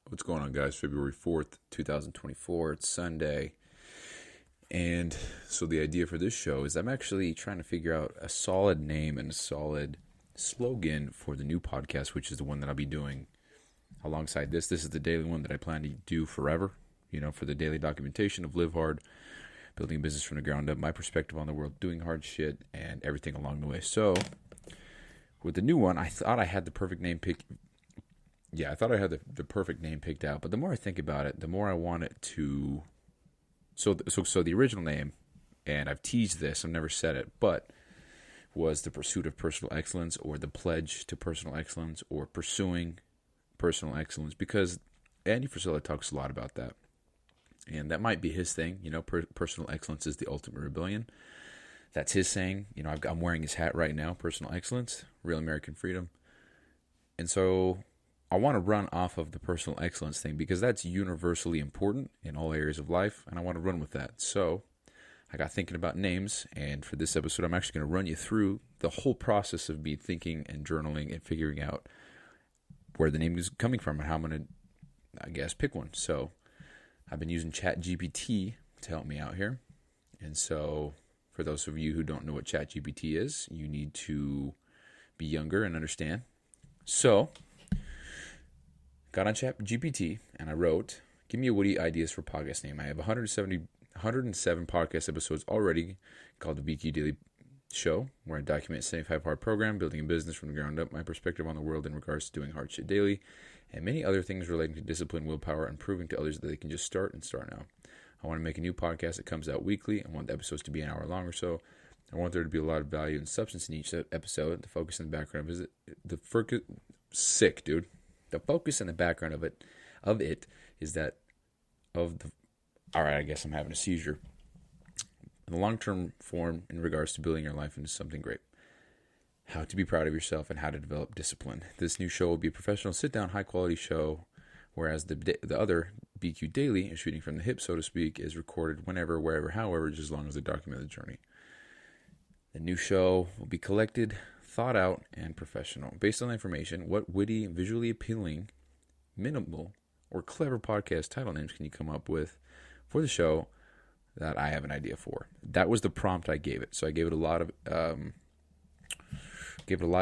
What's going on, guys? February 4th, 2024. It's Sunday. And so the idea for this show is I'm actually trying to figure out a solid name and a solid slogan for the new podcast, which is the one that I'll be doing alongside this. This is the daily one that I plan to do forever, for the daily documentation of Live Hard, building a business from the ground up, my perspective on the world, doing hard shit, and everything along the way. So with the new one, I thought I had the perfect name picked. Yeah, I thought I had the perfect name picked out, but the more I think about it, the more I want it to. So the original name, and I've teased this, I've never said it, but was the pursuit of personal excellence, or the pledge to personal excellence, or pursuing personal excellence, because Andy Frisella talks a lot about that, and that might be his thing. Personal excellence is the ultimate rebellion. That's his saying. I'm wearing his hat right now. Personal excellence, real American freedom, and so I want to run off of the personal excellence thing because that's universally important in all areas of life, and I want to run with that. So I got thinking about names, and for this episode, I'm actually going to run you through the whole process of me thinking and journaling and figuring out where the name is coming from and how I'm going to, pick one. So I've been using ChatGPT to help me out here. And so for those of you who don't know what ChatGPT is, you need to be younger and understand. So got on ChatGPT and I wrote, give me a witty ideas for podcast name. I have 107 podcast episodes already called the BQ Daily Show, where I document 75-part program, building a business from the ground up, my perspective on the world in regards to doing hard shit daily, and many other things relating to discipline, willpower, and proving to others that they can just start now. I want to make a new podcast that comes out weekly. I want the episodes to be an hour long or so. I want there to be a lot of value and substance in each episode. The focus in the background is sick, dude. The focus in the background of it is that of the. All right, I guess I'm having a seizure. The long-term form in regards to building your life into something great. How to be proud of yourself and how to develop discipline. This new show will be a professional, sit-down, high-quality show, whereas the other BQ Daily, shooting from the hip, so to speak, is recorded whenever, wherever, however, just as long as they document the journey. The new show will be collected, thought out, and professional. Based on the information, what witty, visually appealing, minimal, or clever podcast title names can you come up with for the show that I have an idea for? That was the prompt I gave it. So I gave it a lot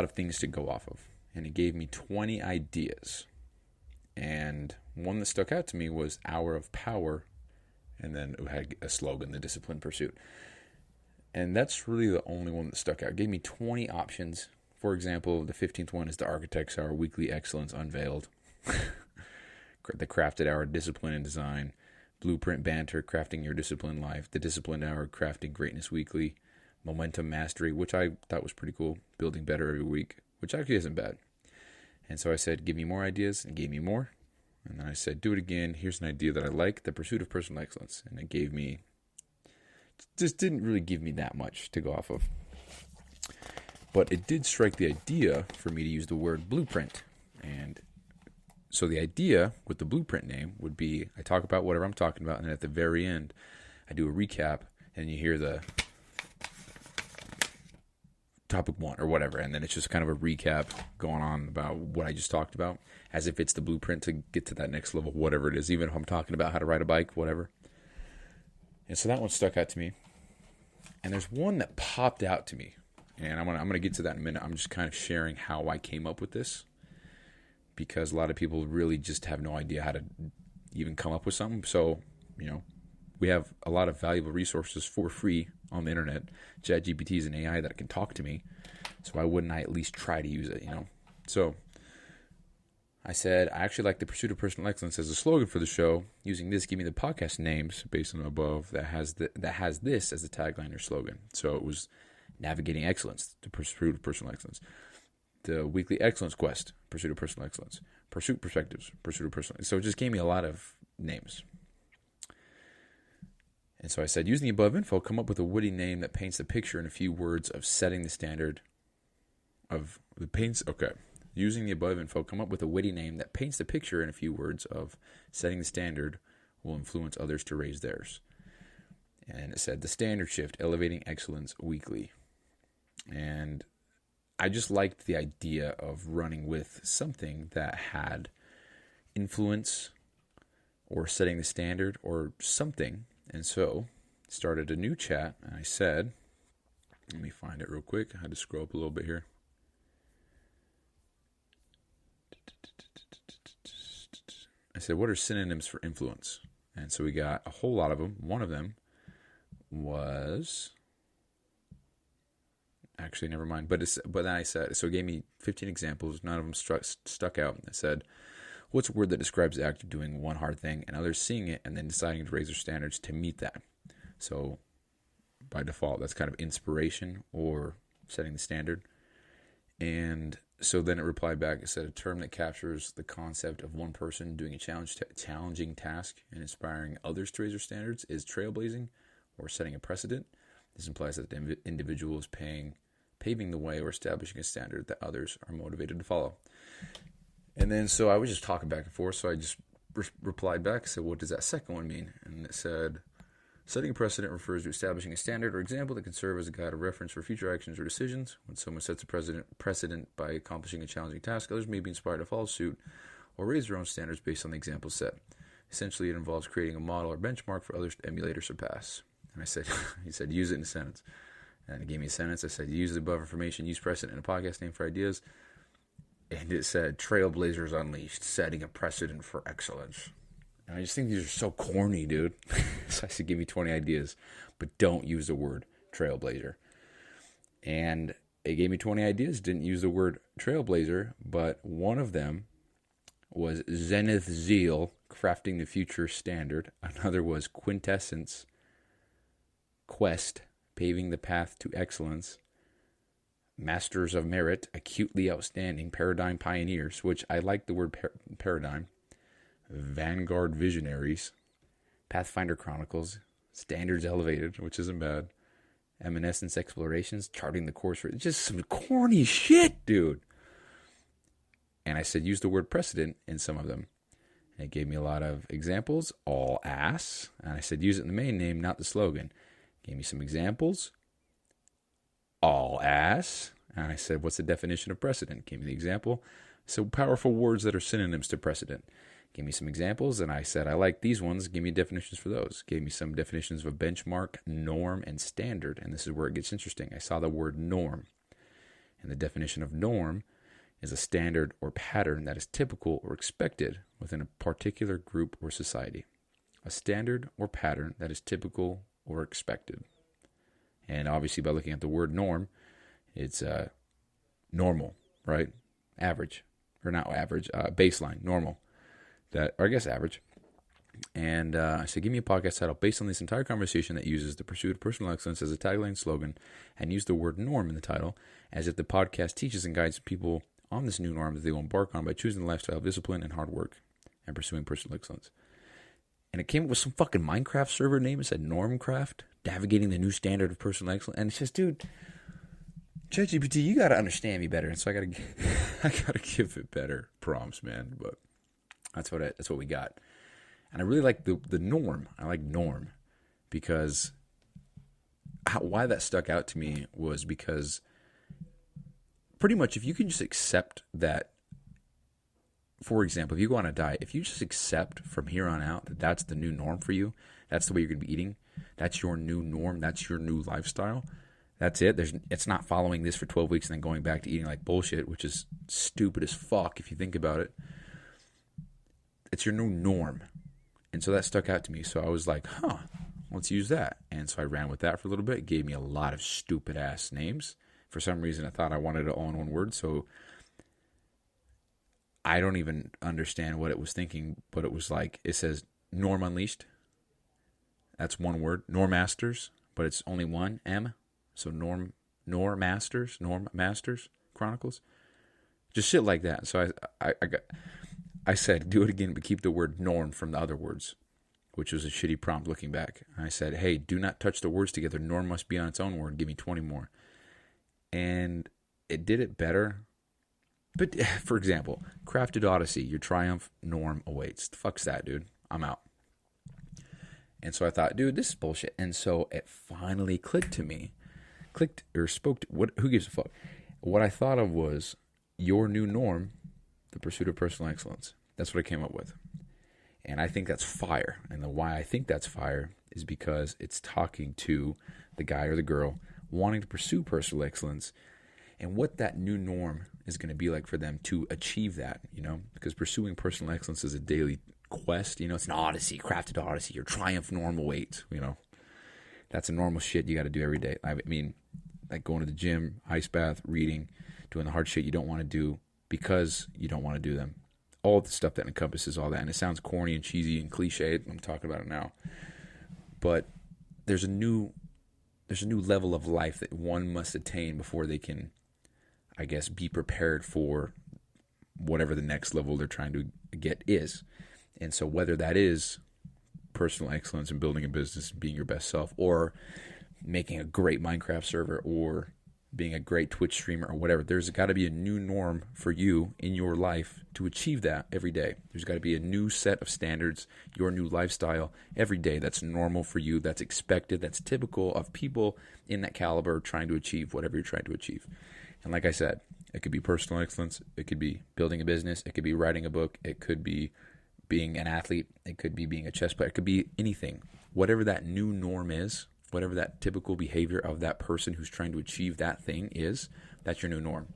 of things to go off of, and it gave me 20 ideas. And one that stuck out to me was Hour of Power, and then it had a slogan, the Discipline Pursuit. And that's really the only one that stuck out. It gave me 20 options. For example, the 15th one is the Architect's Hour, Weekly Excellence Unveiled. The Crafted Hour, Discipline and Design. Blueprint Banter, Crafting Your Discipline Life. The Disciplined Hour, Crafting Greatness Weekly. Momentum Mastery, which I thought was pretty cool. Building Better Every Week, which actually isn't bad. And so I said, give me more ideas, and gave me more. And then I said, do it again. Here's an idea that I like, the pursuit of personal excellence. And it gave me, just didn't really give me that much to go off of. But it did strike the idea for me to use the word blueprint. And so the idea with the blueprint name would be, I talk about whatever I'm talking about, and then at the very end, I do a recap, and you hear the topic one or whatever, and then it's just kind of a recap going on about what I just talked about, as if it's the blueprint to get to that next level, whatever it is, even if I'm talking about how to ride a bike, whatever. And so that one stuck out to me. And there's one that popped out to me, and I'm gonna get to that in a minute. I'm just kind of sharing how I came up with this, because a lot of people really just have no idea how to even come up with something. So, we have a lot of valuable resources for free on the internet. ChatGPT is an AI that can talk to me, so why wouldn't I at least try to use it, So I said, I actually like the pursuit of personal excellence as a slogan for the show. Using this, give me the podcast names based on the above that has this as a tagline or slogan. So it was Navigating Excellence, the pursuit of personal excellence. The Weekly Excellence Quest, Pursuit of Personal Excellence. Pursuit Perspectives, Pursuit of Personal Excellence. So it just gave me a lot of names. And so I said, using the above info, come up with a witty name that paints the picture in a few words of setting the standard of the paints. Okay. Using the above info, come up with a witty name that paints the picture in a few words of setting the standard will influence others to raise theirs. And it said, the standard shift, elevating excellence weekly. And I just liked the idea of running with something that had influence or setting the standard or something. And so started a new chat, and I said, let me find it real quick. I had to scroll up a little bit here. I said, what are synonyms for influence? And so we got a whole lot of them. One of them was... Actually, never mind. But then I said, so it gave me 15 examples. None of them stuck out. I said, what's a word that describes the act of doing one hard thing and others seeing it and then deciding to raise their standards to meet that? So by default, that's kind of inspiration or setting the standard. And so then it replied back. It said, a term that captures the concept of one person doing a challenging task and inspiring others to raise their standards is trailblazing or setting a precedent. This implies that the individual is paving the way or establishing a standard that others are motivated to follow. And then so I was just talking back and forth, so I just replied back, said, what does that second one mean? And it said, setting a precedent refers to establishing a standard or example that can serve as a guide or reference for future actions or decisions. When someone sets a precedent by accomplishing a challenging task, others may be inspired to follow suit or raise their own standards based on the example set. Essentially, it involves creating a model or benchmark for others to emulate or surpass. And I said, he said, use it in a sentence. And it gave me a sentence. I said, use the above information, use precedent in a podcast name for ideas. And it said, Trailblazers Unleashed, setting a precedent for excellence. And I just think these are so corny, dude. So I said, give me 20 ideas, but don't use the word trailblazer. And it gave me 20 ideas, didn't use the word trailblazer, but one of them was Zenith Zeal, crafting the future standard. Another was Quintessence Quest, paving the path to excellence. Masters of Merit, acutely outstanding. Paradigm Pioneers, which I like the word paradigm. Vanguard Visionaries. Pathfinder Chronicles. Standards Elevated, which isn't bad. Evanescence Explorations, charting the course for... Just some corny shit, dude. And I said use the word precedent in some of them. And it gave me a lot of examples. All ass. And I said use it in the main name, not the slogan. Gave me some examples. All ass. And I said, what's the definition of precedent? Gave me the example. So powerful words that are synonyms to precedent. Gave me some examples, and I said, I like these ones. Give me definitions for those. Gave me some definitions of a benchmark, norm, and standard. And this is where it gets interesting. I saw the word norm. And the definition of norm is a standard or pattern that is typical or expected within a particular group or society. A standard or pattern that is typical or expected. And obviously by looking at the word norm, it's normal, right? Average. Or not average, baseline, normal. That, or I guess average. And I said, give me a podcast title based on this entire conversation that uses the pursuit of personal excellence as a tagline slogan and use the word norm in the title as if the podcast teaches and guides people on this new norm that they will embark on by choosing the lifestyle of discipline and hard work and pursuing personal excellence. And it came up with some fucking Minecraft server name. It said Normcraft, navigating the new standard of personal excellence. And it says, dude, ChatGPT, you got to understand me better. And so I got to give it better prompts, man. But that's what we got. And I really like the norm. I like norm because why that stuck out to me was because pretty much if you can just accept that, for example, if you go on a diet, if you just accept from here on out that that's the new norm for you, that's the way you're going to be eating, that's your new norm, that's your new lifestyle, that's it. It's not following this for 12 weeks and then going back to eating like bullshit, which is stupid as fuck if you think about it. It's your new norm. And so that stuck out to me. So I was like, let's use that. And so I ran with that for a little bit. It gave me a lot of stupid ass names. For some reason, I thought I wanted it all in one word. So I don't even understand what it was thinking, but it was like, it says Norm Unleashed. That's one word. Norm Masters, but it's only one M. So Norm Masters Chronicles. Just shit like that. So I said, do it again, but keep the word norm from the other words, which was a shitty prompt looking back. And I said, hey, do not touch the words together. Norm must be on its own word. Give me 20 more. And it did it better. But, for example, Crafted Odyssey, your triumph norm awaits. The fuck's that, dude? I'm out. And so I thought, dude, this is bullshit. And so it finally clicked to me. Who gives a fuck? What I thought of was your new norm, the pursuit of personal excellence. That's what I came up with. And I think that's fire. And the why I think that's fire is because it's talking to the guy or the girl wanting to pursue personal excellence and what that new norm is going to be like for them to achieve that, because pursuing personal excellence is a daily quest. It's an odyssey, crafted odyssey, your triumph normal weight, That's a normal shit you got to do every day. I mean, like going to the gym, ice bath, reading, doing the hard shit you don't want to do because you don't want to do them. All the stuff that encompasses all that. And it sounds corny and cheesy and cliche. I'm talking about it now. But there's a new level of life that one must attain before they can, I guess, be prepared for whatever the next level they're trying to get is. And so whether that is personal excellence and building a business and being your best self, or making a great Minecraft server, or being a great Twitch streamer, or whatever, there's got to be a new norm for you in your life to achieve that every day. There's got to be a new set of standards, your new lifestyle every day that's normal for you, that's expected, that's typical of people in that caliber trying to achieve whatever you're trying to achieve. And like I said, it could be personal excellence, it could be building a business, it could be writing a book, it could be being an athlete, it could be being a chess player, it could be anything. Whatever that new norm is, whatever that typical behavior of that person who's trying to achieve that thing is, that's your new norm.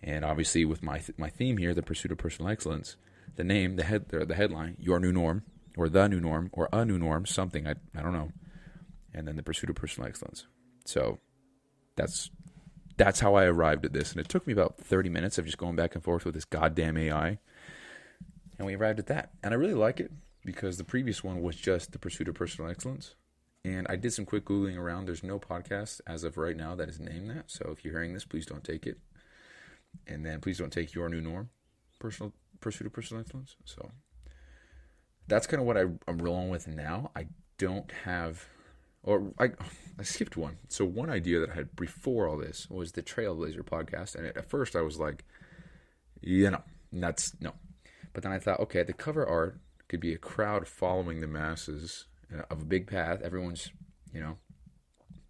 And obviously with my theme here, the pursuit of personal excellence, the name, the headline, your new norm, or the new norm, or a new norm, something, I don't know. And then the pursuit of personal excellence. So that's how I arrived at this. And it took me about 30 minutes of just going back and forth with this goddamn AI. And we arrived at that. And I really like it because the previous one was just the pursuit of personal excellence. And I did some quick Googling around. There's no podcast as of right now that is named that. So if you're hearing this, please don't take it. And then please don't take your new norm, pursuit of personal excellence. So that's kind of what I'm rolling with now. I don't have, I skipped one. So one idea that I had before all this was the Trailblazer podcast. And at first I was like, no. But then I thought, okay, the cover art could be a crowd following the masses of a big path. Everyone's,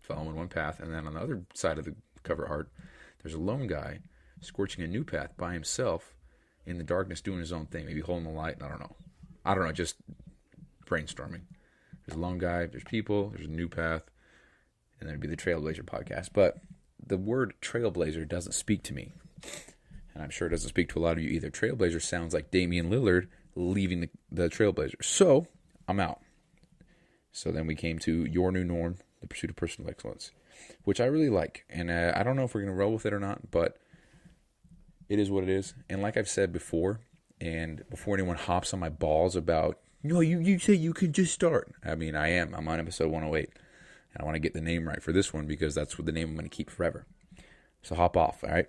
following one path. And then on the other side of the cover art, there's a lone guy scorching a new path by himself in the darkness doing his own thing, maybe holding the light. I don't know, just brainstorming. There's a lone guy, there's people, there's a new path, and then it'd be the Trailblazer podcast. But the word Trailblazer doesn't speak to me. And I'm sure it doesn't speak to a lot of you either. Trailblazer sounds like Damian Lillard leaving the Trailblazers. So I'm out. So then we came to your new norm, the pursuit of personal excellence, which I really like. And I don't know if we're going to roll with it or not, but it is what it is. And like I've said before, and before anyone hops on my balls about, no, you say you can just start. I mean, I am. I'm on episode 108. And I want to get the name right for this one because that's what the name I'm going to keep forever. So hop off, all right?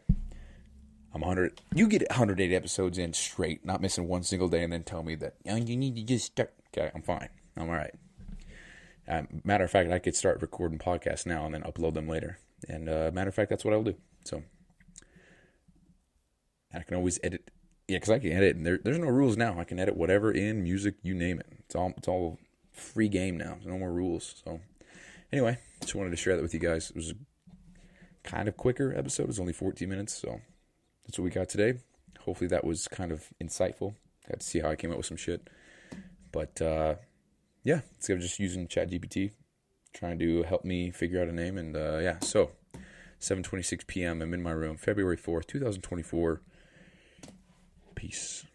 I'm 100. You get 180 episodes in straight, not missing one single day, and then tell me that you need to just start. Okay, I'm fine. I'm all right. Matter of fact, I could start recording podcasts now and then upload them later. And matter of fact, that's what I will do. So I can always edit. Yeah, because I can edit, and there's no rules now. I can edit whatever in music, you name it. It's all free game now. There's no more rules. So anyway, just wanted to share that with you guys. It was a kind of quicker episode. It was only 14 minutes, so that's what we got today. Hopefully that was kind of insightful. Got to see how I came up with some shit. But yeah, so I'm just using ChatGPT, trying to help me figure out a name. And yeah, so 7:26 p.m. I'm in my room, February 4th, 2024. Peace.